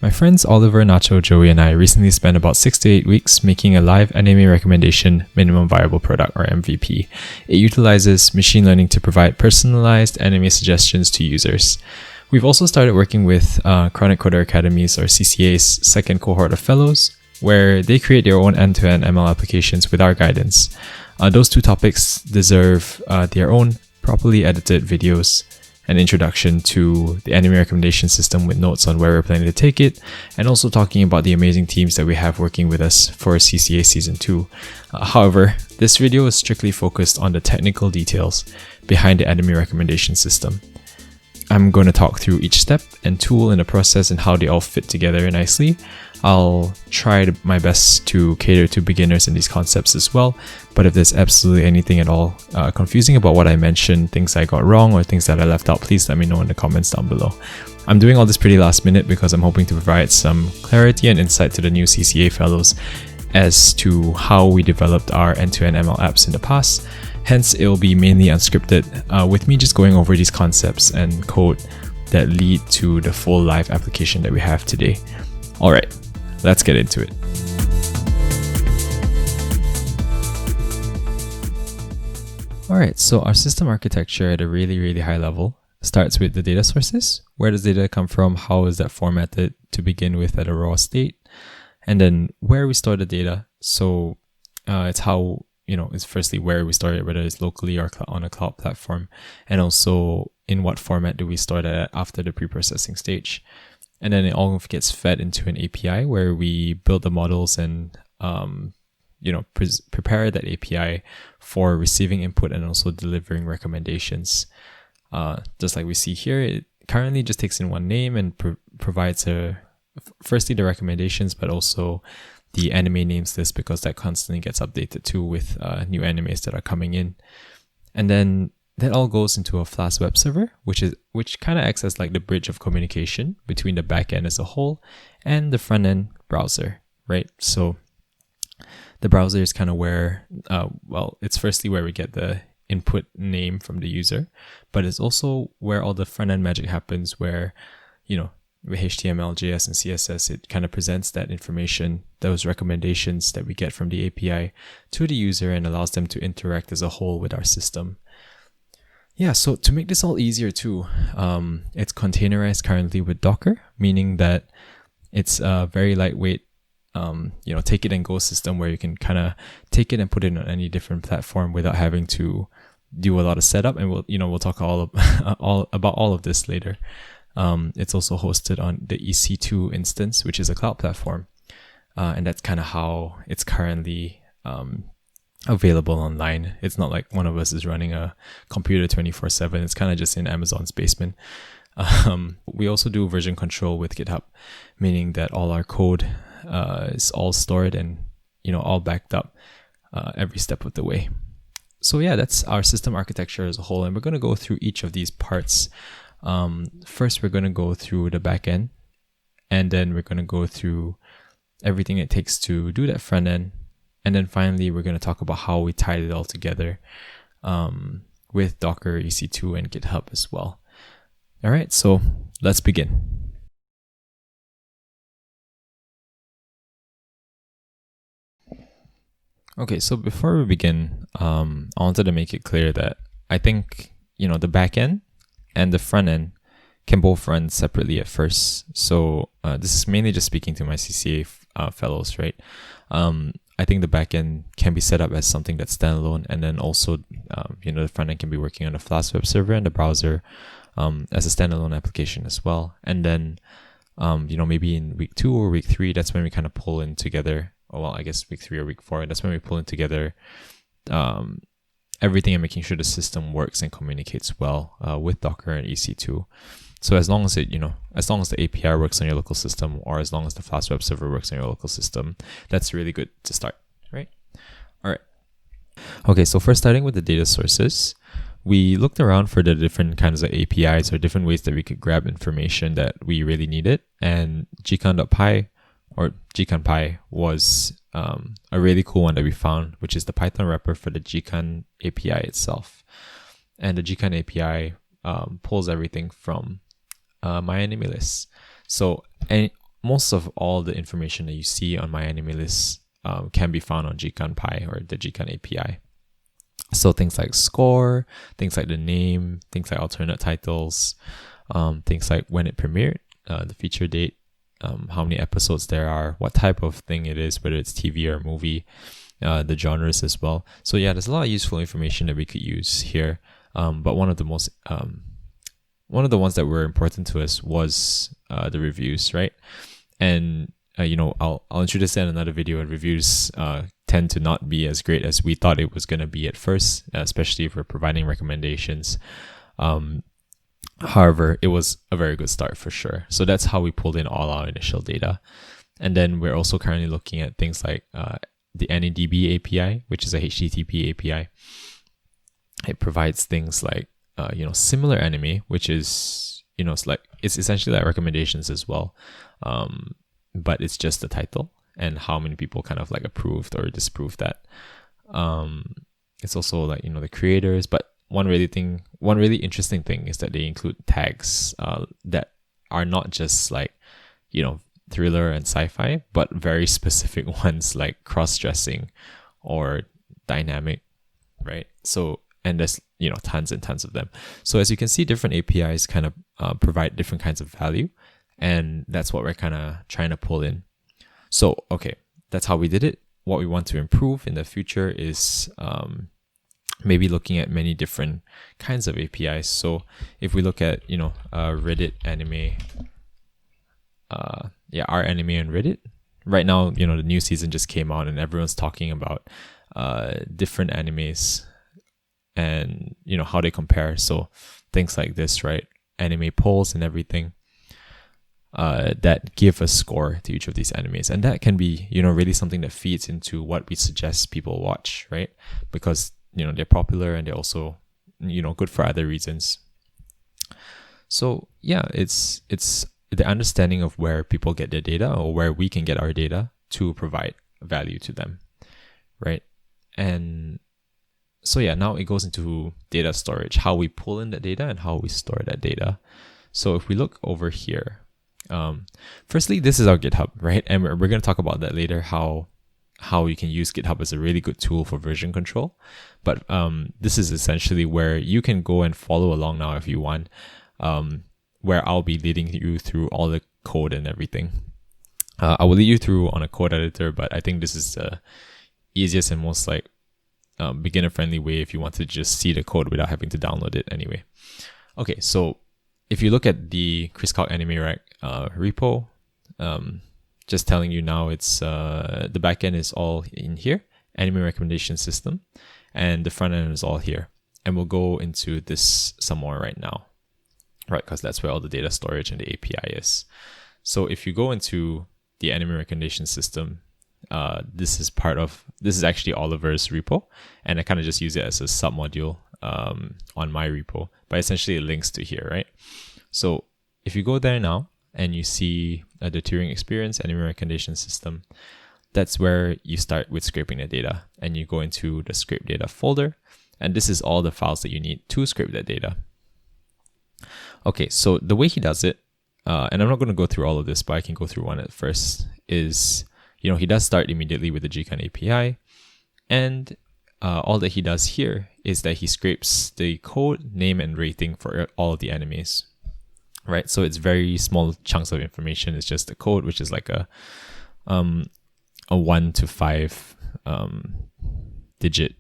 My friends Oliver, Nacho, Joey, and I recently spent about 6 to 8 weeks making a live anime recommendation minimum viable product, or MVP. It utilizes machine learning to provide personalized anime suggestions to users. We've also started working with Chronic Coder Academy's, or CCA's, second cohort of fellows, where they create their own end-to-end ML applications with our guidance. Those two topics deserve their own properly edited videos, an introduction to the anime recommendation system with notes on where we're planning to take it, and also talking about the amazing teams that we have working with us for CCA Season 2. However, this video is strictly focused on the technical details behind the anime recommendation system. I'm going to talk through each step and tool in the process and how they all fit together nicely. I'll try my best to cater to beginners in these concepts as well, but if there's absolutely anything at all confusing about what I mentioned, things I got wrong or things that I left out, please let me know in the comments down below. I'm doing all this pretty last minute because I'm hoping to provide some clarity and insight to the new CCA Fellows as to how we developed our end-to-end ML apps in the past. Hence, it'll be mainly unscripted, with me just going over these concepts and code that lead to the full live application that we have today. Alright, let's get into it. Alright, so our system architecture at a really high level starts with the data sources. Where does data come from? How is that formatted to begin with at a raw state? And then where we store the data. So it's how, it's firstly where we store it, whether it's locally or on a cloud platform, and also in what format do we store that after the pre-processing stage. And then it all gets fed into an API where we build the models and prepare that API for receiving input and also delivering recommendations. Just like we see here, it currently just takes in one name and provides firstly the recommendations, but also the anime names list, because that constantly gets updated too with new animes that are coming in. And then that all goes into a Flask web server, which kind of acts as like the bridge of communication between the backend as a whole and the front end browser, right? So the browser is kind of where, it's firstly where we get the input name from the user, but it's also where all the front end magic happens, where, with HTML, JS, and CSS, it kind of presents that information, those recommendations that we get from the API to the user and allows them to interact as a whole with our system. Yeah, so to make this all easier too, it's containerized currently with Docker, meaning that it's a very lightweight, take it and go system where you can kind of take it and put it on any different platform without having to do a lot of setup. And we'll talk all about all of this later. It's also hosted on the EC2 instance, which is a cloud platform, and that's kind of how it's currently available online. It's not like one of us is running a computer 24/7. It's kind of just in Amazon's basement. We also do version control with GitHub, meaning that all our code is all stored and all backed up every step of the way. So yeah, that's our system architecture as a whole, and we're going to go through each of these parts. First, we're going to go through the backend, and then we're going to go through everything it takes to do that front end. And then finally, we're going to talk about how we tied it all together with Docker, EC2, and GitHub as well. All right, so let's begin. Okay, so before we begin, I wanted to make it clear that I think, the backend and the front end can both run separately at first. So this is mainly just speaking to my CCA fellows, right? I think the backend can be set up as something that's standalone, and then also, the front end can be working on a Flask web server and the browser as a standalone application as well. And then, maybe in week 2 or week 3, that's when we kind of pull in together. Well, I guess week 3 or week 4, that's when we pull in together everything and making sure the system works and communicates well with Docker and EC2. So as long as as long as the API works on your local system, or as long as the Flask web server works on your local system, that's really good to start, right? All right. Okay, so first, starting with the data sources, we looked around for the different kinds of APIs or different ways that we could grab information that we really needed, and gcon.py or gcon.py was a really cool one that we found, which is the Python wrapper for the gcon API itself. And the gcon API pulls everything from my anime list. So most of all the information that you see on my anime list can be found on GCanPy or the GCan API. So things like score, things like the name, things like alternate titles, things like when it premiered, the feature date, how many episodes there are, what type of thing it is, whether it's TV or movie, the genres as well. So yeah, there's a lot of useful information that we could use here. But one of the ones that were important to us was the reviews, right? And I'll introduce that in another video. Reviews tend to not be as great as we thought it was going to be at first, especially if we're providing recommendations. However, it was a very good start for sure. So that's how we pulled in all our initial data. And then we're also currently looking at things like the NADB API, which is a HTTP API. It provides things like similar anime, which is it's essentially like recommendations as well, but it's just the title and how many people kind of like approved or disapproved that. It's also like the creators, but one really interesting thing is that they include tags that are not just like thriller and sci-fi, but very specific ones like cross-dressing or dynamic, right? So, and there's tons and tons of them. So as you can see, different APIs kind of provide different kinds of value, and that's what we're kind of trying to pull in. So okay, that's how we did it. What we want to improve in the future is maybe looking at many different kinds of APIs. So if we look at Reddit anime, our anime on Reddit right now, the new season just came out and everyone's talking about different animes and how they compare. So things like this, right? Anime polls and everything that give a score to each of these animes, and that can be really something that feeds into what we suggest people watch, right? Because they're popular and they're also good for other reasons. So yeah, it's the understanding of where people get their data or where we can get our data to provide value to them, right? And so yeah, now it goes into data storage, how we pull in that data and how we store that data. So if we look over here, firstly, this is our GitHub, right? And we're going to talk about that later, how you can use GitHub as a really good tool for version control. But this is essentially where you can go and follow along now if you want, where I'll be leading you through all the code and everything. I will lead you through on a code editor, but I think this is the easiest and most beginner-friendly way if you want to just see the code without having to download it anyway. Okay, so if you look at the ChrisCalc Anime Rec repo, just telling you now, it's the backend is all in here, anime recommendation system, and the front end is all here. And we'll go into this some more right now, right? Because that's where all the data storage and the API is. So if you go into the anime recommendation system, this is actually Oliver's repo, and I kind of just use it as a submodule on my repo, but essentially it links to here, right? So if you go there now and you see the Turing experience anime recommendation system, that's where you start with scraping the data, and you go into the scrape data folder, and this is all the files that you need to scrape that data. Okay, so the way he does it, and I'm not going to go through all of this, but I can go through one at first, is he does start immediately with the GCan API, and all that he does here is that he scrapes the code, name, and rating for all of the animes, right? So it's very small chunks of information. It's just the code, which is like a 1 to 5 digit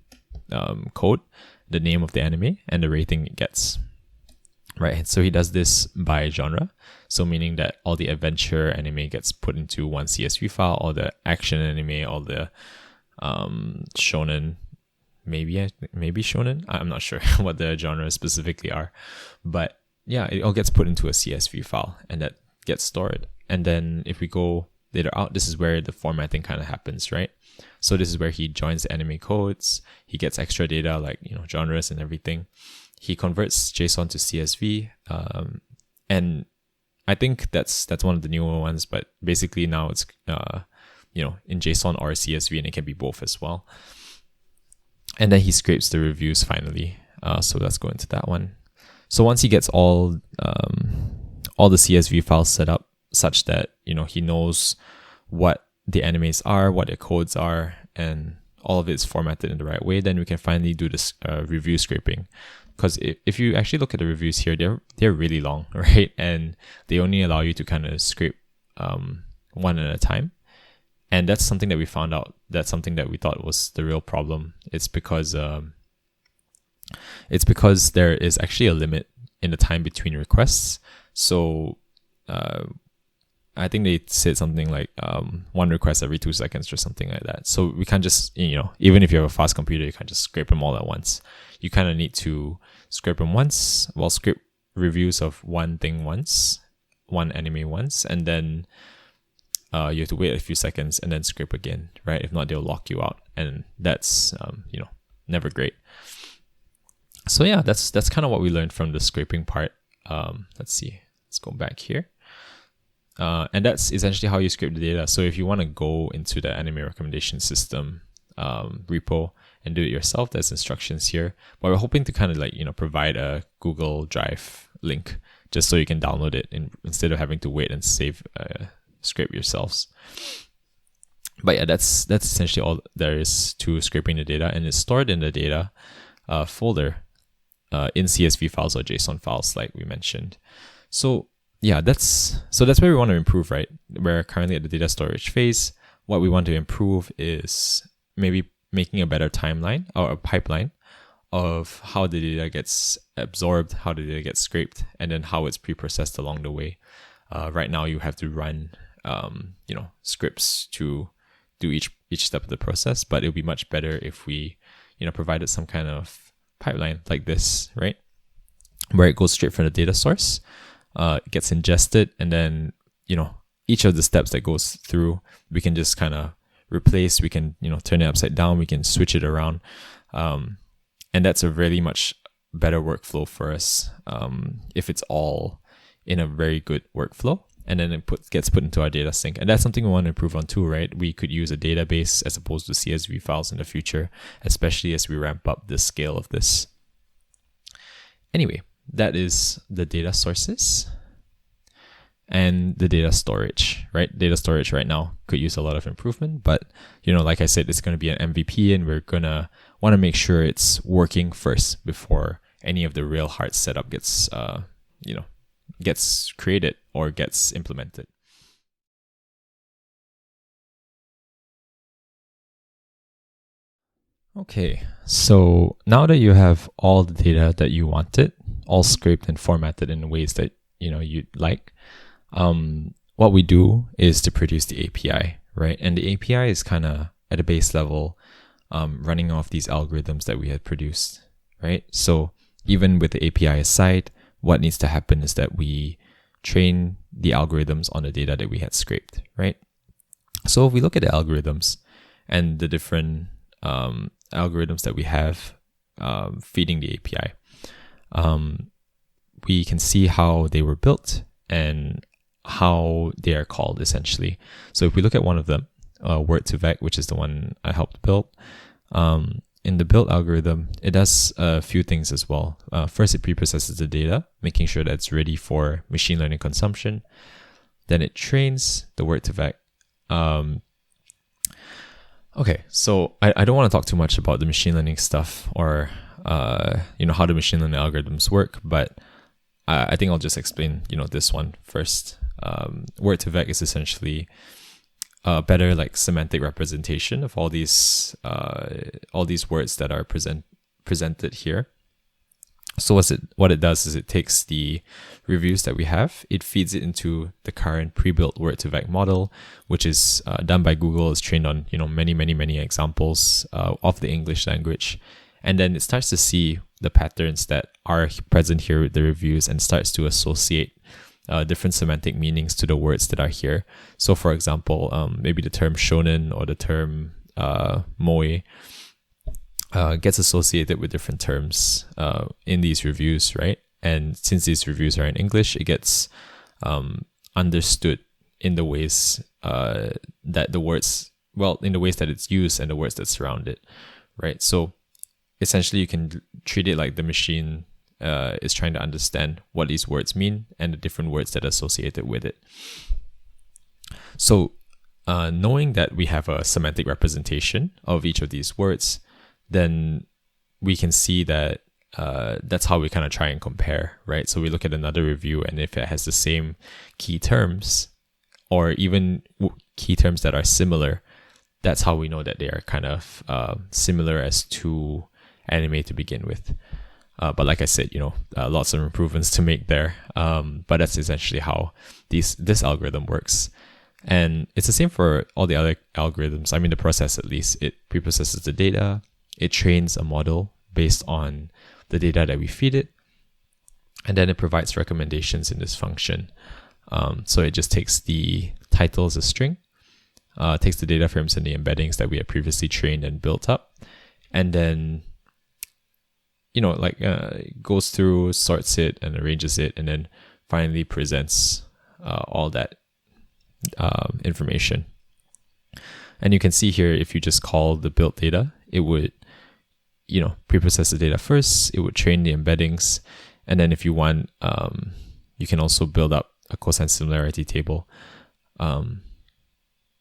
code, the name of the anime, and the rating it gets, right? So he does this by genre. So meaning that all the adventure anime gets put into one CSV file, all the action anime, all the shonen, maybe shonen. I'm not sure what the genres specifically are, but yeah, it all gets put into a CSV file and that gets stored. And then if we go later out, this is where the formatting kind of happens, right? So this is where he joins the anime codes. He gets extra data like genres and everything. He converts JSON to CSV, and I think that's one of the newer ones, but basically now it's in JSON or CSV, and it can be both as well. And then he scrapes the reviews finally. So let's go into that one. So once he gets all the CSV files set up, such that, he knows what the animes are, what their codes are, and all of it is formatted in the right way, then we can finally do this review scraping. Because if you actually look at the reviews here, they're really long, right? And they only allow you to kind of scrape one at a time. And that's something that we found out. That's something that we thought was the real problem. It's because there is actually a limit in the time between requests. So I think they said something like one request every 2 seconds or something like that. So we can't just, even if you have a fast computer, you can't just scrape them all at once. You kind of need to scrape them once, scrape reviews of one thing once, one anime once, and then you have to wait a few seconds and then scrape again, right? If not, they'll lock you out, and that's never great. So yeah, that's kind of what we learned from the scraping part. Let's see, let's go back here. And that's essentially how you scrape the data. So if you want to go into the anime recommendation system repo and do it yourself, there's instructions here. But we're hoping to kind of provide a Google Drive link just so you can download it instead of having to wait and scrape yourselves. But yeah, that's essentially all there is to scraping the data, and it's stored in the data folder in CSV files or JSON files, like we mentioned. So yeah, that's where we want to improve, right? We're currently at the data storage phase. What we want to improve is maybe making a better timeline or a pipeline of how the data gets absorbed, how the data gets scraped, and then how it's pre-processed along the way. Right now, you have to run, scripts to do each step of the process, but it would be much better if we, provided some kind of pipeline like this, right? Where it goes straight from the data source. It gets ingested, and then each of the steps that goes through, we can just kind of replace. We can turn it upside down. We can switch it around, and that's a really much better workflow for us if it's all in a very good workflow, and then it gets put into our data sync. And that's something we want to improve on too, right? We could use a database as opposed to CSV files in the future, especially as we ramp up the scale of this. Anyway, that is the data sources and the data storage, right? Data storage right now could use a lot of improvement, but like I said, it's going to be an MVP, and we're going to want to make sure it's working first before any of the real hard setup gets created or gets implemented. Okay, so now that you have all the data that you wanted, all scraped and formatted in ways that you'd like, what we do is to produce the API, right? And the API is kind of at a base level, running off these algorithms that we had produced, right? So even with the API aside, what needs to happen is that we train the algorithms on the data that we had scraped, right? So if we look at the algorithms and the different algorithms that we have feeding the API, we can see how they were built and how they are called, essentially. So if we look at one of them, word2vec, which is the one I helped build, in the build algorithm, it does a few things as well. First, it pre-processes the data, making sure that it's ready for machine learning consumption. Then it trains the word2vec. Okay, so I don't want to talk too much about the machine learning stuff or how the machine learning algorithms work, but I think I'll just explain this one first. Word2vec is essentially a better semantic representation of all these words that are presented here. So what it does is it takes the reviews that we have, it feeds it into the current pre-built word2vec model, which is done by Google. It's trained on many examples of the English language, and then it starts to see the patterns that are present here with the reviews and starts to associate different semantic meanings to the words that are here. So for example, maybe the term shonen or the term moe gets associated with different terms in these reviews, right? And since these reviews are in English, it gets understood in the ways that the words, in the ways that it's used and the words that surround it, right? So essentially you can treat it like the machine is trying to understand what these words mean and the different words that are associated with it. So knowing that we have a semantic representation of each of these words, then we can see that that's how we kind of try and compare, right? So we look at another review, and if it has the same key terms or even key terms that are similar, that's how we know that they are kind of similar as to anime to begin with. But like I said, lots of improvements to make there. But that's essentially how this algorithm works. And it's the same for all the other algorithms. I mean, the process, at least, it preprocesses the data, it trains a model based on the data that we feed it, and then it provides recommendations in this function. So it just takes the title as a string, takes the data frames and the embeddings that we had previously trained and built up, and then goes through, sorts it and arranges it, and then finally presents all that information. And you can see here, if you just call the built data, it would preprocess the data first, it would train the embeddings, and then if you want, you can also build up a cosine similarity table.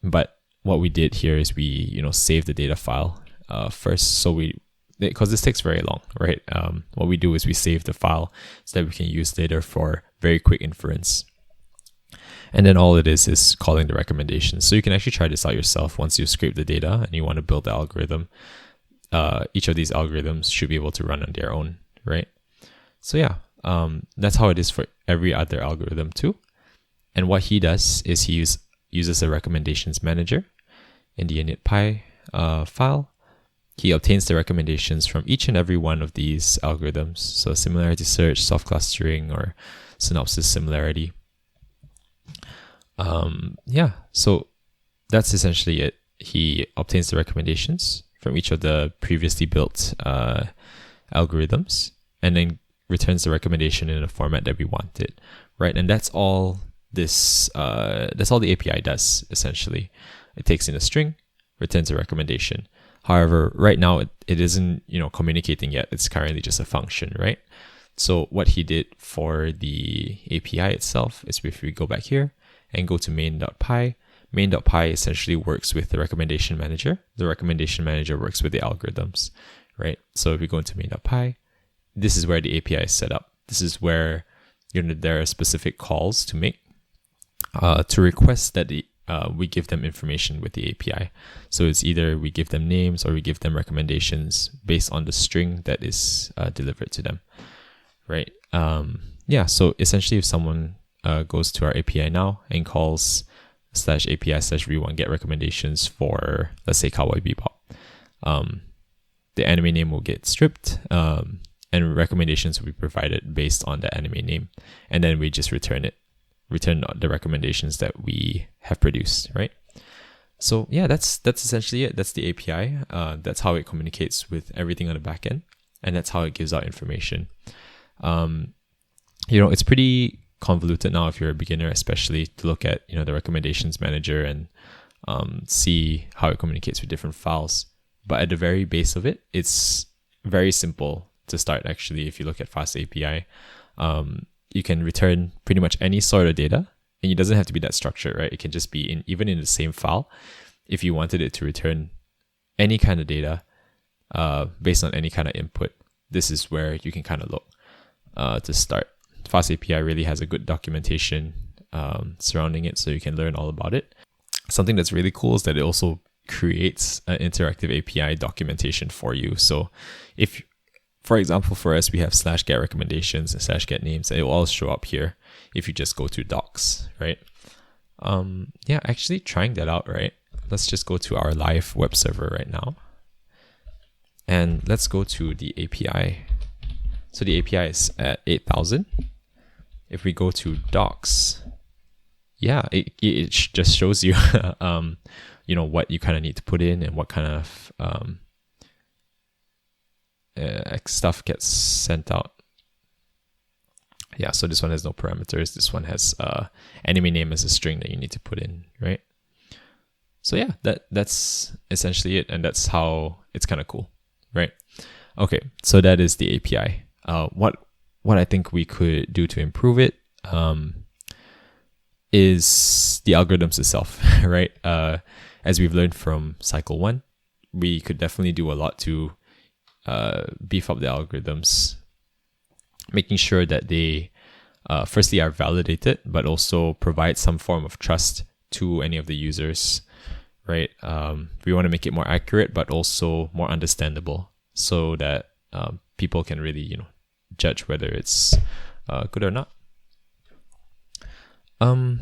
But what we did here is we save the data file first, so because this takes very long, right? What we do is we save the file so that we can use later for very quick inference. And then all it is calling the recommendations. So you can actually try this out yourself once you've scraped the data and you want to build the algorithm. Each of these algorithms should be able to run on their own, right? So yeah, that's how it is for every other algorithm too. And what he does is he uses a recommendations manager in the init.py file. He obtains the recommendations from each and every one of these algorithms. So similarity search, soft clustering, or synopsis similarity. So that's essentially it. He obtains the recommendations from each of the previously built algorithms, and then returns the recommendation in a format that we wanted, right? And that's all this. That's all the API does essentially. It takes in a string, returns a recommendation. However, right now it isn't communicating yet. It's currently just a function, right? So what he did for the API itself is, if we go back here and go to main.py, main.py essentially works with the recommendation manager. The recommendation manager works with the algorithms, right? So if we go into main.py, this is where the API is set up. This is where there are specific calls to make to request that we give them information with the API. So it's either we give them names or we give them recommendations based on the string that is delivered to them, right? So essentially, if someone goes to our API now and calls /API/v1 get recommendations for, let's say, Cowboy Bebop, the anime name will get stripped, and recommendations will be provided based on the anime name, and then we just return the recommendations that we have produced, right? So yeah, that's essentially it. That's the API. That's how it communicates with everything on the back end, and that's how it gives out information. It's pretty convoluted now if you're a beginner, especially, to look at the recommendations manager and see how it communicates with different files. But at the very base of it, it's very simple to start. Actually, if you look at Fast API, you can return pretty much any sort of data, and it doesn't have to be that structured, right? It can just be even in the same file. If you wanted it to return any kind of data based on any kind of input, this is where you can kind of look to start. Fast API really has a good documentation surrounding it, so you can learn all about it. Something that's really cool is that it also creates an interactive API documentation for you. So if, for example, for us, we have /get recommendations and /get names, and it will all show up here if you just go to docs, right? Actually trying that out, right? Let's just go to our live web server right now. And let's go to the API. So the API is at 8,000. If we go to docs, it just shows you, what you kind of need to put in and what kind of stuff gets sent out. Yeah, so this one has no parameters. This one has anime name as a string that you need to put in, right? So yeah, that's essentially it, and that's how it's kind of cool, right? Okay, so that is the API. What what I think we could do to improve it is the algorithms itself, right? As we've learned from cycle 1, we could definitely do a lot to beef up the algorithms, making sure that they firstly are validated, but also provide some form of trust to any of the users, right? We want to make it more accurate, but also more understandable, so that people can really, judge whether it's good or not. I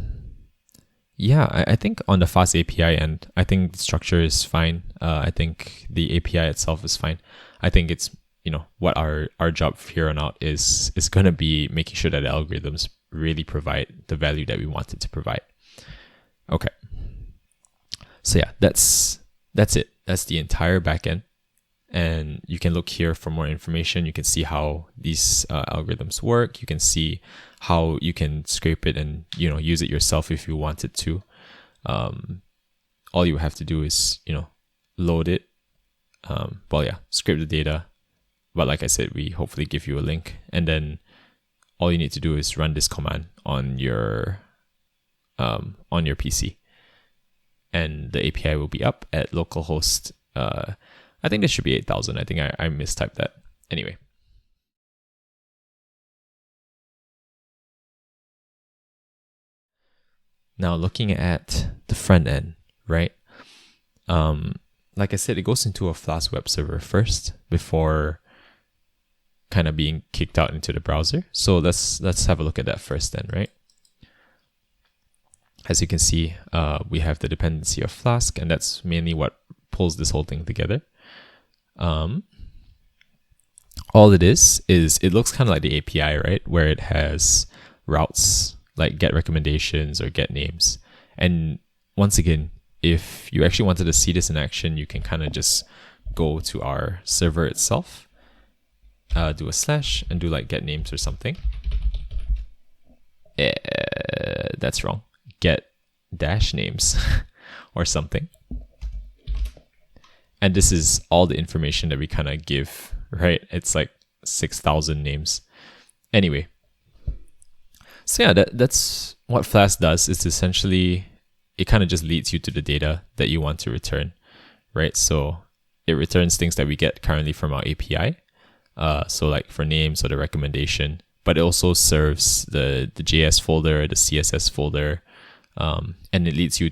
think on the fast API end, I think the structure is fine. I think the API itself is fine. I think it's, what our job here on out is going to be making sure that the algorithms really provide the value that we want it to provide. Okay. So yeah, that's it. That's the entire backend. And you can look here for more information. You can see how these algorithms work. You can see how you can scrape it and, use it yourself if you wanted to. All you have to do is, load it. Scrape the data. But like I said, we hopefully give you a link. And then all you need to do is run this command on your PC. And the API will be up at localhost. I think this should be 8,000. I think I mistyped that. Anyway. Now looking at the front end, right? Like I said, it goes into a Flask web server first before kind of being kicked out into the browser. So let's have a look at that first then, right? As you can see, we have the dependency of Flask, and that's mainly what pulls this whole thing together. All it is it looks kind of like the API, right? Where it has routes like get recommendations or get names. And once again, if you actually wanted to see this in action, you can kind of just go to our server itself, do a slash and do like get names or something. That's wrong. Get dash names or something. And this is all the information that we kind of give, right? It's like 6,000 names. Anyway. So yeah, that's what Flask does. It's essentially, it kind of just leads you to the data that you want to return, right? So it returns things that we get currently from our API. So like for names or the recommendation, but it also serves the JS folder, the CSS folder, and it leads you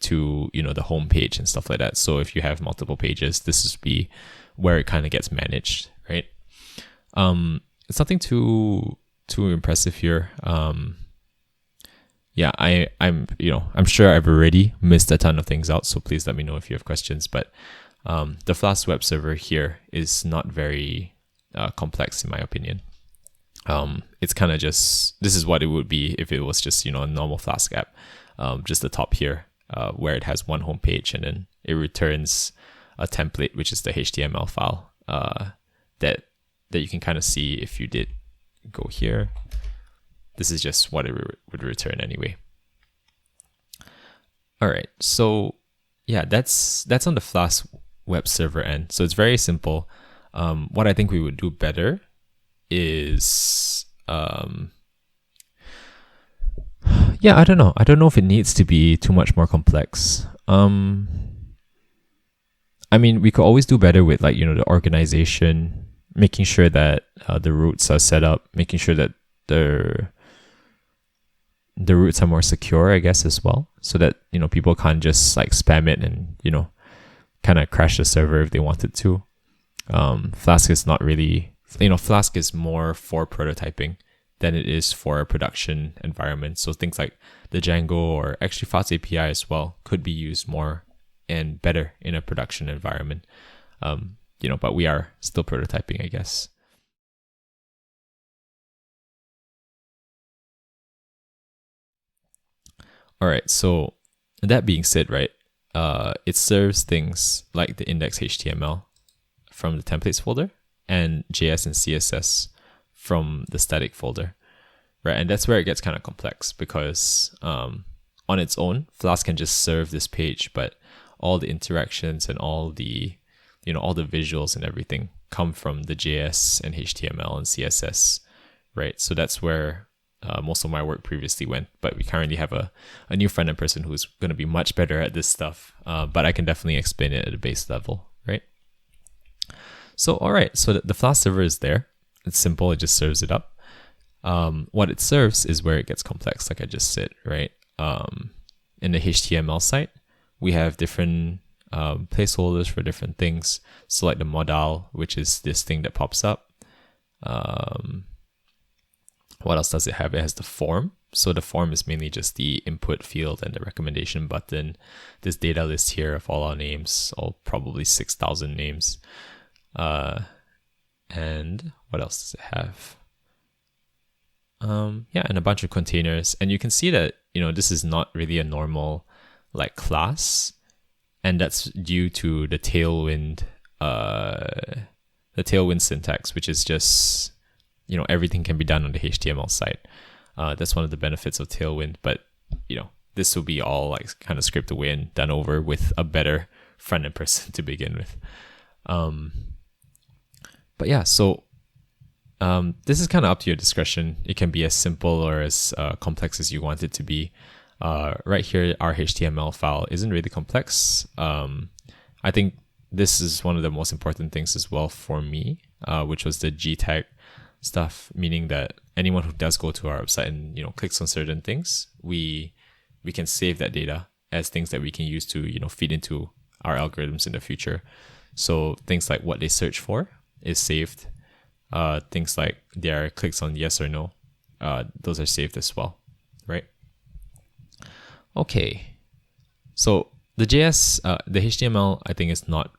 to, the home page and stuff like that. So if you have multiple pages, this is be where it kind of gets managed, right? It's nothing too impressive here. I'm sure I've already missed a ton of things out, so please let me know if you have questions. But the Flask web server here is not very complex in my opinion. It's kind of just, this is what it would be if it was just, a normal Flask app. Just the top here, where it has one home page, and then it returns a template, which is the HTML file that you can kind of see if you did go here. This is just what it would return anyway. All right, so yeah, that's on the Flask web server end. So it's very simple. What I think we would do better is, I don't know. I don't know if it needs to be too much more complex. We could always do better with the organization, making sure that the routes are set up, making sure that the routes are more secure, I guess, as well, so that people can't just spam it and kind of crash the server if they wanted to. Flask is not really, Flask is more for prototyping than it is for a production environment. So things like the Django or actually Fast API as well could be used more and better in a production environment. But we are still prototyping, I guess. All right, so that being said, right, it serves things like the index HTML from the templates folder and JS and CSS from the static folder, right? And that's where it gets kind of complex because on its own, Flask can just serve this page, but all the interactions and all the visuals and everything come from the JS and HTML and CSS, right? So that's where most of my work previously went, but we currently have a new front-end person who's going to be much better at this stuff, but I can definitely explain it at a base level, right? So, all right, so the Flask server is there. It's simple, it just serves it up. What it serves is where it gets complex, like I just said, right? In the HTML site, we have different placeholders for different things. So like the modal, which is this thing that pops up. What else does it have? It has the form. So the form is mainly just the input field and the recommendation button. This data list here of all our names, all probably 6,000 names. And what else does it have? And a bunch of containers. And you can see that, this is not really a normal like class. And that's due to the Tailwind syntax, which is just, everything can be done on the HTML site. That's one of the benefits of Tailwind, but this will be all like kind of scraped away and done over with a better front-end person to begin with. But yeah, so this is kind of up to your discretion. It can be as simple or as complex as you want it to be. Right here, our HTML file isn't really complex. I think this is one of the most important things as well for me, which was the G tag stuff, meaning that anyone who does go to our website and clicks on certain things, we can save that data as things that we can use to feed into our algorithms in the future. So things like what they search for is saved. Things like their clicks on yes or no, those are saved as well, right? Okay, so the JS, the HTML, I think is not,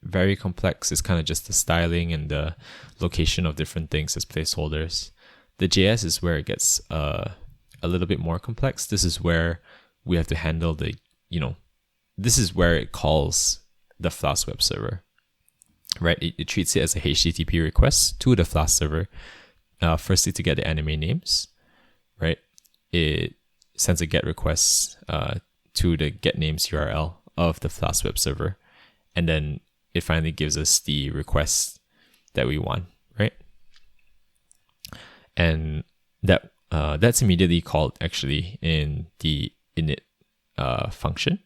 very complex. It's kind of just the styling and the location of different things as placeholders. The JS is where it gets a little bit more complex. This is where we have to handle the, this is where it calls the Flask web server, right? It treats it as a HTTP request to the Flask server, firstly to get the anime names, right? It sends a GET request to the get names URL of the Flask web server, and then it finally gives us the request that we want, right? And that's immediately called actually in the init function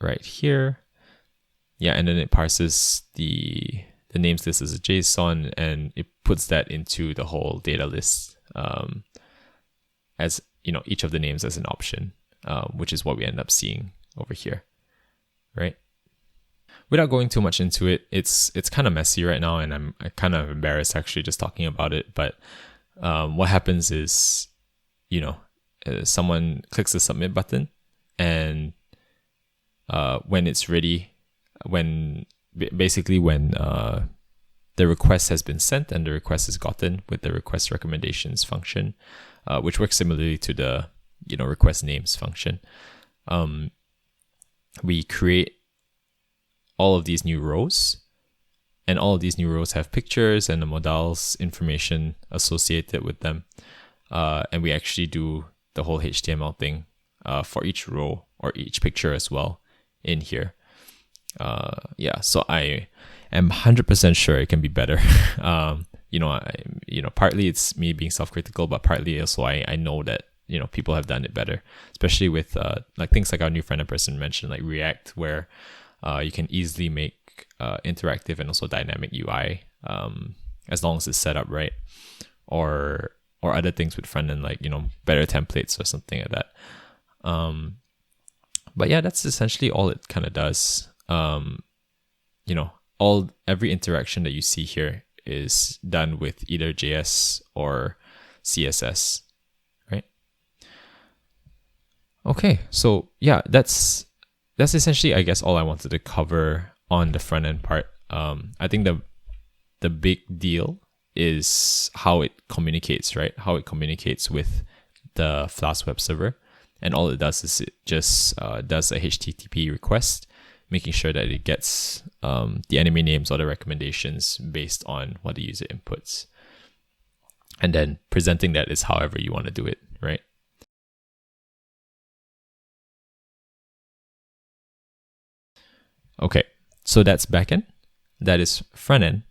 right here. Yeah, and then it parses the names list as a JSON, and it puts that into the whole data list as each of the names as an option, which is what we end up seeing over here, right? Without going too much into it, it's kind of messy right now, and I'm kind of embarrassed actually just talking about it. But what happens is, someone clicks the submit button, and when it's ready, when the request has been sent and the request is gotten with the request recommendations function, which works similarly to the request names function, we create all of these new rows, and all of these new rows have pictures and the modals information associated with them, and we actually do the whole HTML thing for each row or each picture as well in here. So I am 100% sure it can be better. Partly it's me being self-critical, but partly also I know that people have done it better, especially with like things like our new front-end person mentioned, like React, where you can easily make interactive and also dynamic UI as long as it's set up right, or other things with front-end, like better templates or something like that. But yeah, that's essentially all it kind of does. Every interaction that you see here is done with either JS or CSS, right? Okay, so yeah, that's essentially, I guess, all I wanted to cover on the front end part. I think the big deal is how it communicates, right? How it communicates with the Flask web server, and all it does is it just does a HTTP request, making sure that it gets the anime names or the recommendations based on what the user inputs. And then presenting that is however you want to do it, right? Okay, so that's backend, that is front end,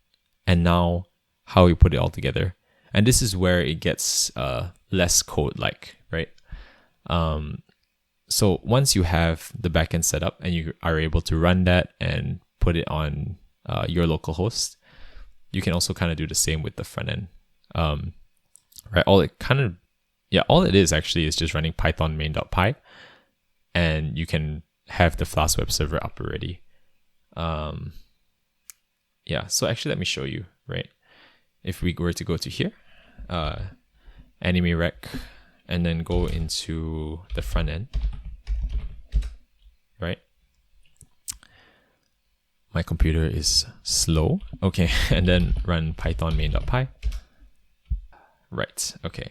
and now how we put it all together. And this is where it gets less code-like, right? So once you have the backend set up and you are able to run that and put it on your local host, you can also kind of do the same with the front end, right? All it is actually is just running python main.py, and you can have the Flask web server up already. So actually let me show you, right? If we were to go to here, anime rec, and then go into the front end, right? My computer is slow. Okay, and then run python main.py. Right, okay.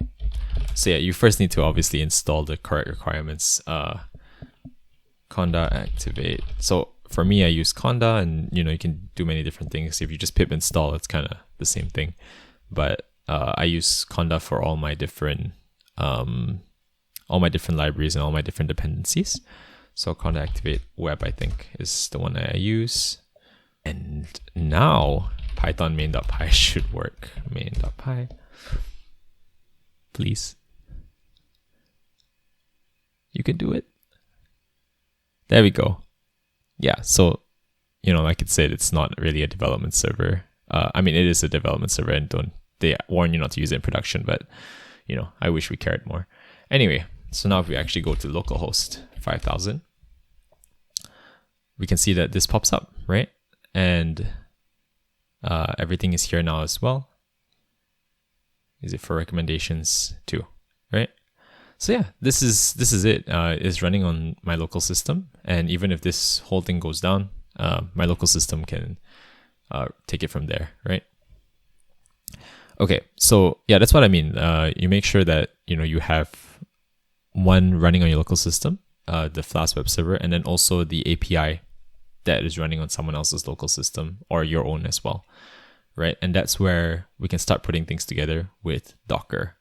So yeah, you first need to obviously install the correct requirements. Conda activate. So for me, I use conda, and you can do many different things. If you just pip install, it's kind of the same thing. But I use conda for all my different libraries and all my different dependencies. So conda activate web, I think, is the one that I use. And now python main.py should work. Main.py, please. You can do it. There we go. Yeah, so like it said, it's not really a development server. It is a development server, and they warn you not to use it in production, but I wish we cared more. Anyway, so now if we actually go to localhost 5000, we can see that this pops up, right? And everything is here now as well. Is it for recommendations too, right? So yeah, this is it. It's running on my local system, and even if this whole thing goes down, my local system can take it from there, right? Okay, so yeah, that's what I mean. You make sure that you have one running on your local system, the Flask web server, and then also the API that is running on someone else's local system or your own as well, right? And that's where we can start putting things together with Docker.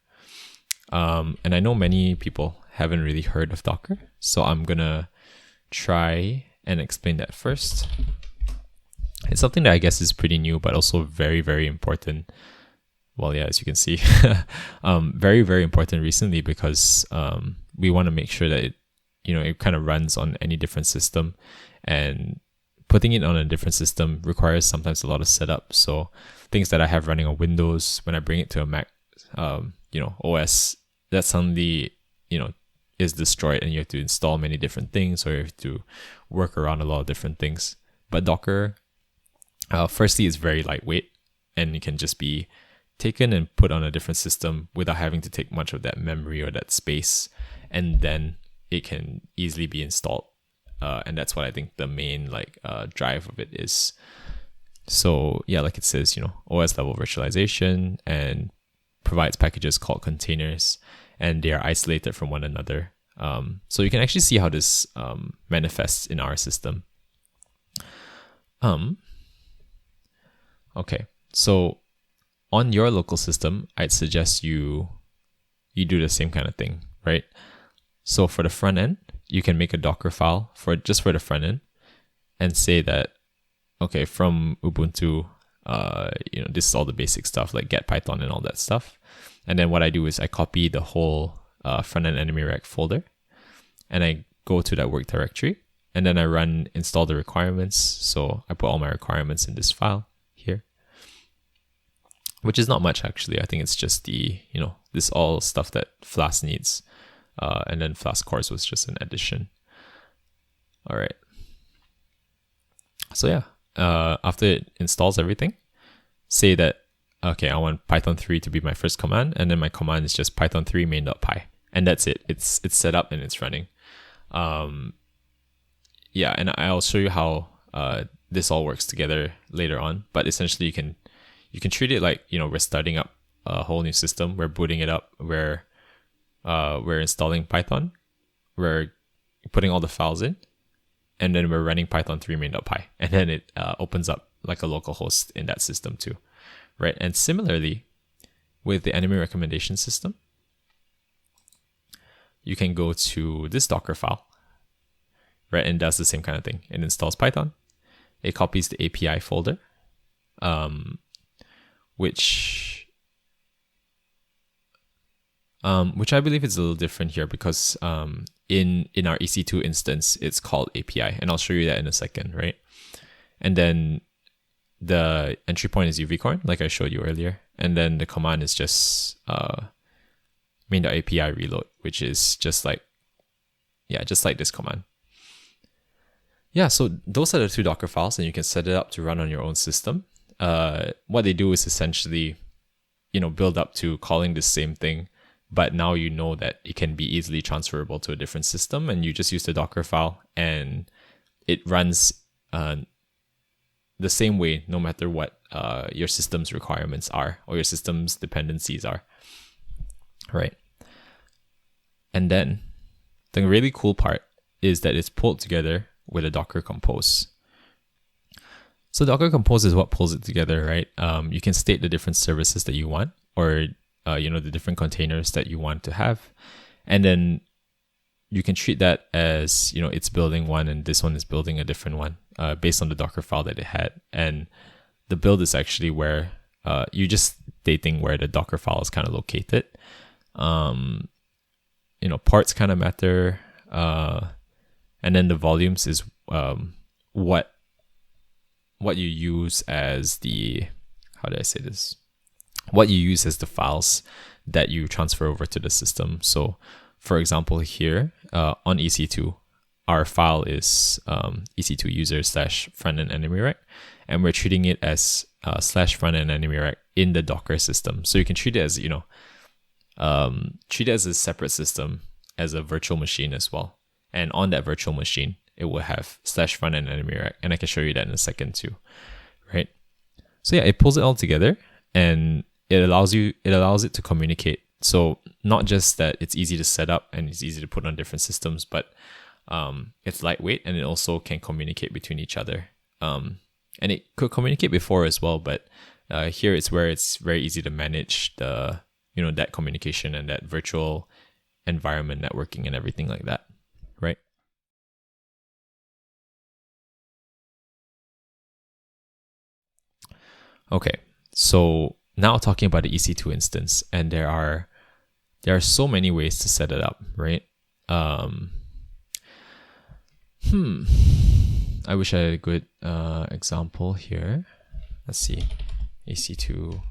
And I know many people haven't really heard of Docker, so I'm gonna try and explain that first. It's something that I guess is pretty new, but also very, very important. Well, yeah, as you can see, very, very important recently, because we want to make sure that it kind of runs on any different system, and putting it on a different system requires sometimes a lot of setup. So things that I have running on Windows, when I bring it to a Mac, OS, that suddenly, is destroyed, and you have to install many different things, or you have to work around a lot of different things. But Docker, firstly, is very lightweight, and it can just be taken and put on a different system without having to take much of that memory or that space, and then it can easily be installed. And that's what I think the main drive of it is. So yeah, like it says, OS level virtualization, and provides packages called containers, and they are isolated from one another. So you can actually see how this manifests in our system. Okay, so on your local system, I'd suggest you do the same kind of thing, right? So for the front end, you can make a Docker file for the front end, and say that, okay, from Ubuntu, this is all the basic stuff like get Python and all that stuff. And then what I do is I copy the whole front end anime rec folder, and I go to that work directory, and then I run install the requirements. So I put all my requirements in this file here, which is not much actually. I think it's just this all stuff that Flask needs. And then Flask cores was just an addition. All right. So yeah, after it installs everything, say that, okay, I want Python 3 to be my first command, and then my command is just python 3 main.py, and that's it. It's set up and it's running. Yeah, and I'll show you how this all works together later on. But essentially, you can treat it like we're starting up a whole new system. We're booting it up. We're installing Python. We're putting all the files in, and then we're running python 3 main.py, and then it opens up like a local host in that system too, right? And similarly, with the anime recommendation system, you can go to this Docker file, right? And does the same kind of thing. It installs Python. It copies the API folder. which I believe is a little different here because in our EC2 instance, it's called API, and I'll show you that in a second, right? And then the entry point is UVcorn, like I showed you earlier, and then the command is just main.api reload, which is just like this command. Yeah, so those are the two Docker files, and you can set it up to run on your own system. What they do is essentially, build up to calling the same thing, but now you know that it can be easily transferable to a different system, and you just use the Docker file, and it runs the same way no matter what your system's requirements are or your system's dependencies are, right? And then the really cool part is that it's pulled together with a Docker Compose. So Docker Compose is what pulls it together, right? You can state the different services that you want, or the different containers that you want to have, and then you can treat that as it's building one and this one is building a different one based on the Docker file that it had. And the build is actually where you're just stating where the Docker file is kind of located. Parts kind of matter, and then the volumes is what you use as the what you use as the files that you transfer over to the system. So for example, here on EC2, our file is EC2 user / frontend enemy rec, and we're treating it as / frontend enemy rec in the Docker system. So you can treat it as treat it as a separate system, as a virtual machine as well. And on that virtual machine, it will have / frontend enemy rec, and I can show you that in a second too, right? So yeah, it pulls it all together, and it allows it to communicate. So not just that it's easy to set up and it's easy to put on different systems, but it's lightweight, and it also can communicate between each other. And it could communicate before as well, but here it's where it's very easy to manage the that communication and that virtual environment networking and everything like that, right? Okay, so now talking about the EC2 instance, and there are so many ways to set it up, right? I wish I had a good example here. Let's see, EC2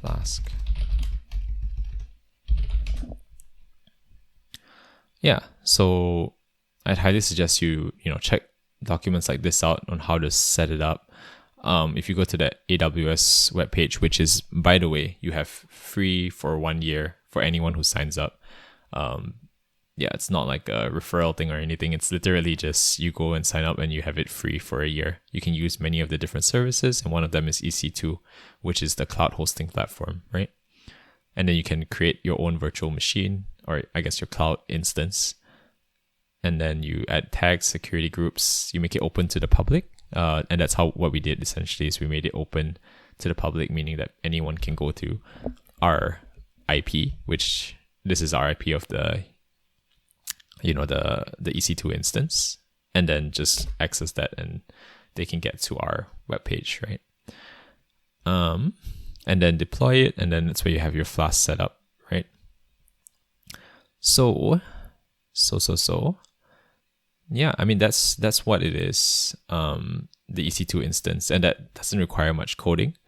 Flask. Yeah, so I'd highly suggest you check documents like this out on how to set it up. If you go to the AWS webpage, which is, by the way, you have free for 1 year for anyone who signs up. It's not like a referral thing or anything. It's literally just you go and sign up and you have it free for a year. You can use many of the different services, and one of them is EC2, which is the cloud hosting platform, right? And then you can create your own virtual machine, or I guess your cloud instance. And then you add tags, security groups, you make it open to the public. And that's what we did essentially, is we made it open to the public, meaning that anyone can go to our IP, which this is our IP of the the EC2 instance, and then just access that and they can get to our webpage, right? And then deploy it, and then that's where you have your Flask set up, right? So yeah, I mean that's what it is, the EC2 instance, and that doesn't require much coding.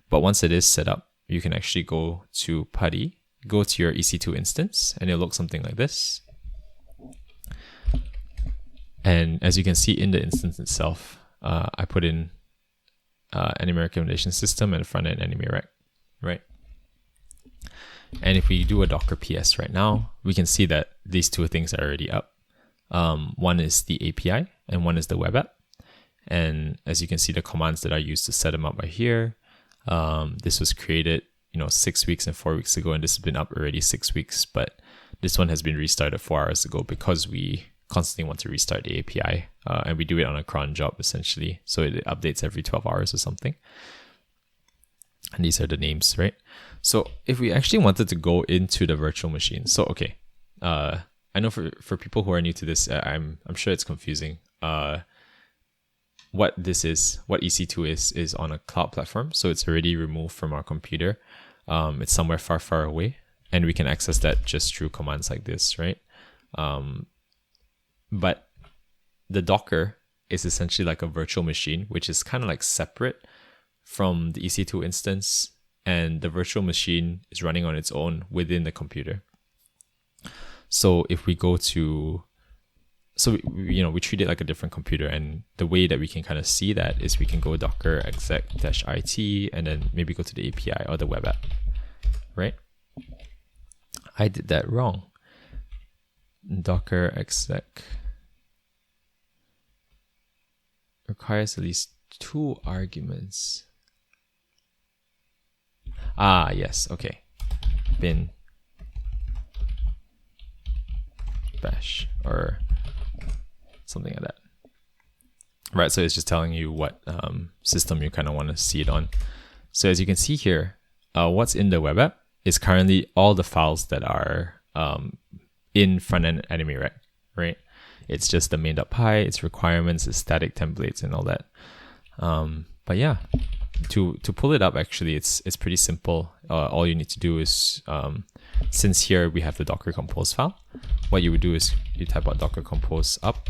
But once it is set up, you can actually go to PuTTY, go to your EC2 instance, and it'll look something like this. And as you can see in the instance itself, I put in enemy recommendation system and front-end enemy rec, right? And if we do a Docker PS right now, we can see that these two things are already up. One is the API and one is the web app. And as you can see, the commands that I used to set them up are here. This was created 6 weeks and 4 weeks ago, and this has been up already 6 weeks, but this one has been restarted 4 hours ago because we constantly want to restart the API, and we do it on a cron job essentially, so it updates every 12 hours or something. And these are the names, right? So if we actually wanted to go into the virtual machine, so okay, I know for people who are new to this, I'm sure it's confusing. what EC2 is on a cloud platform. So it's already removed from our computer. It's somewhere far, far away, and we can access that just through commands like this, right? But the Docker is essentially like a virtual machine, which is kind of like separate from the EC2 instance, and the virtual machine is running on its own within the computer. So if we go to, we treat it like a different computer, and the way that we can kind of see that is we can go docker exec-it and then maybe go to the API or the web app, right? I did that wrong. Docker exec requires at least 2 arguments. Yes, okay. Bin bash or something like that. Right, so it's just telling you what system you kind of want to see it on. So as you can see here, what's in the web app is currently all the files that are in front-end AnimeRec, right? It's just the main.py, its requirements, its static templates, and all that. But yeah, to pull it up, actually, it's pretty simple. All you need to do is, since here we have the Docker Compose file, what you would do is you type out Docker Compose up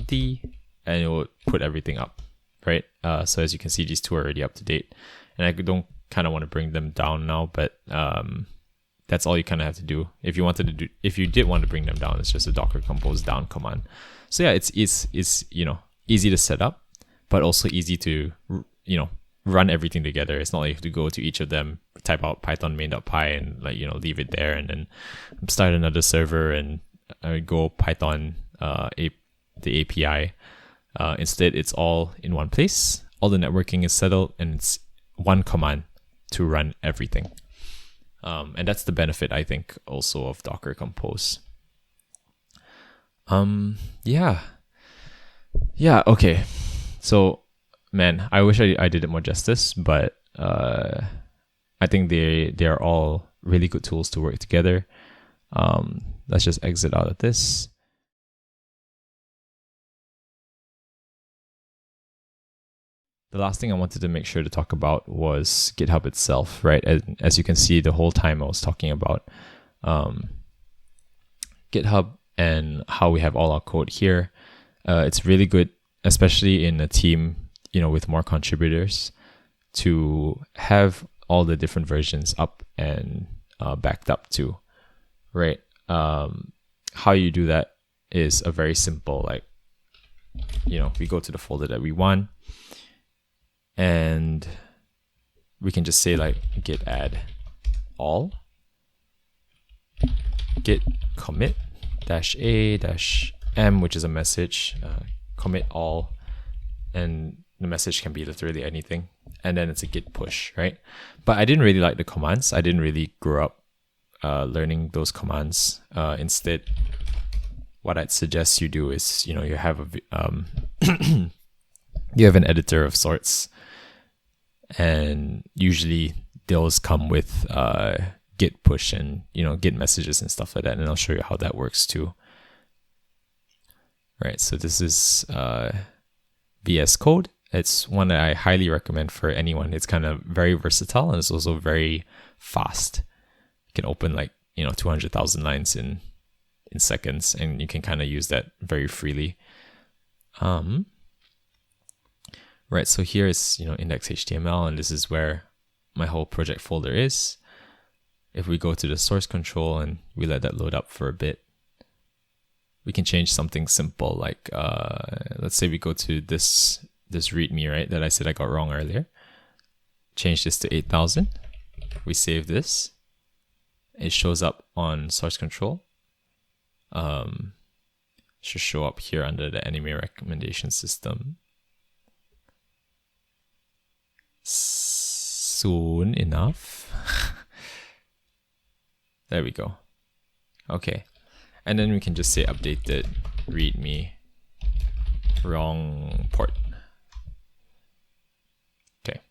D, and it will put everything up, right? So as you can see, these two are already up to date, and I don't kind of want to bring them down now, but that's all you kind of have to do. If you did want to bring them down, it's just a Docker Compose down command. So yeah, it's easy to set up, but also easy to run everything together. It's not like you have to go to each of them, type out Python main.py and leave it there, and then start another server and go Python the API. Instead, it's all in one place. All the networking is settled, and it's one command to run everything. And that's the benefit, I think, also of Docker Compose. Yeah, okay. So, man, I wish I did it more justice, but I think they are all really good tools to work together. Let's just exit out of this. The last thing I wanted to make sure to talk about was GitHub itself, right? As you can see, the whole time I was talking about GitHub and how we have all our code here. It's really good, especially in a team, with more contributors, to have all the different versions up and backed up too, right? How you do that is a very simple, we go to the folder that we want, and we can just say git add all, git commit -a-m, which is a message, commit all, and the message can be literally anything, and then it's a git push, right? But I didn't really like the commands. I didn't really grow up learning those commands. Instead, what I'd suggest you do is, you have you have an editor of sorts, and usually those come with git push and git messages and stuff like that, and I'll show you how that works too. Right, so this is VS Code. It's one that I highly recommend for anyone. It's kind of very versatile, and it's also very fast. You can open 200,000 lines in seconds, and you can kind of use that very freely. Right, so here is index.html, and this is where my whole project folder is. If we go to the source control and we let that load up for a bit, we can change something simple, like let's say we go to this readme, right, that I said I got wrong earlier. Change this to 8,000. We save this. It shows up on source control. Should show up here under the anime recommendation system soon enough. There we go. Okay, and then we can just say updated readme wrong port. Okay,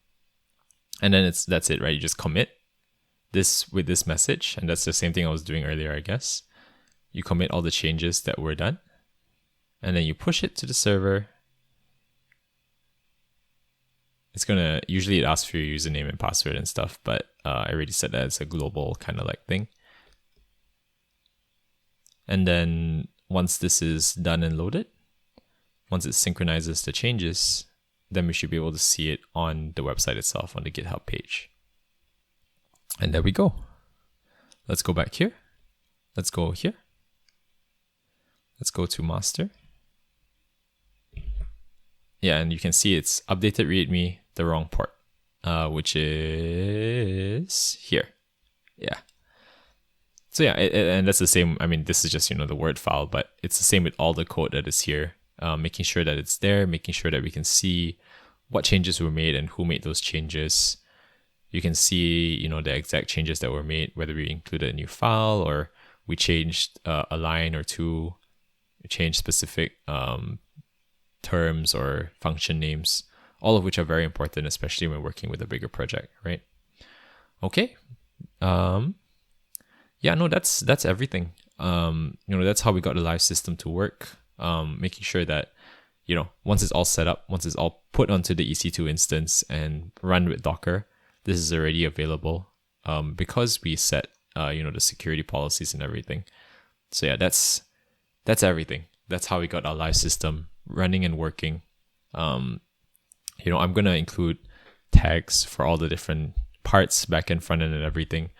and then that's it, right? You just commit this with this message, and that's the same thing I was doing earlier, I guess. You commit all the changes that were done, and then you push it to the server, usually it asks for your username and password and stuff, but I already said that it's a global kind of like thing. And then once this is done and loaded, once it synchronizes the changes, then we should be able to see it on the website itself, on the GitHub page. And there we go. Let's go back here. Let's go here. Let's go to master. Yeah, and you can see it's updated README, the wrong port, which is here. Yeah. So yeah, and that's the same. I mean, this is just, the Word file, but it's the same with all the code that is here. Making sure that it's there, making sure that we can see what changes were made and who made those changes. You can see, the exact changes that were made, whether we included a new file or we changed a line or two, changed specific terms or function names, all of which are very important, especially when working with a bigger project, right? Okay. Yeah, no, that's everything. That's how we got the live system to work. Making sure that, once it's all set up, once it's all put onto the EC2 instance and run with Docker, this is already available because we set, the security policies and everything. So yeah, that's everything. That's how we got our live system running and working. I'm going to include tags for all the different parts, back end, front end, and everything.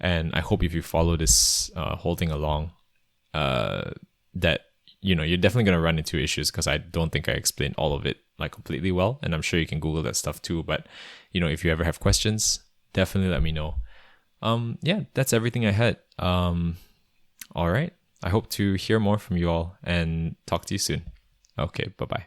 And I hope if you follow this whole thing along, that, you're definitely going to run into issues because I don't think I explained all of it like completely well. And I'm sure you can Google that stuff too. But, if you ever have questions, definitely let me know. Yeah, that's everything I had. All right. I hope to hear more from you all and talk to you soon. Okay, bye-bye.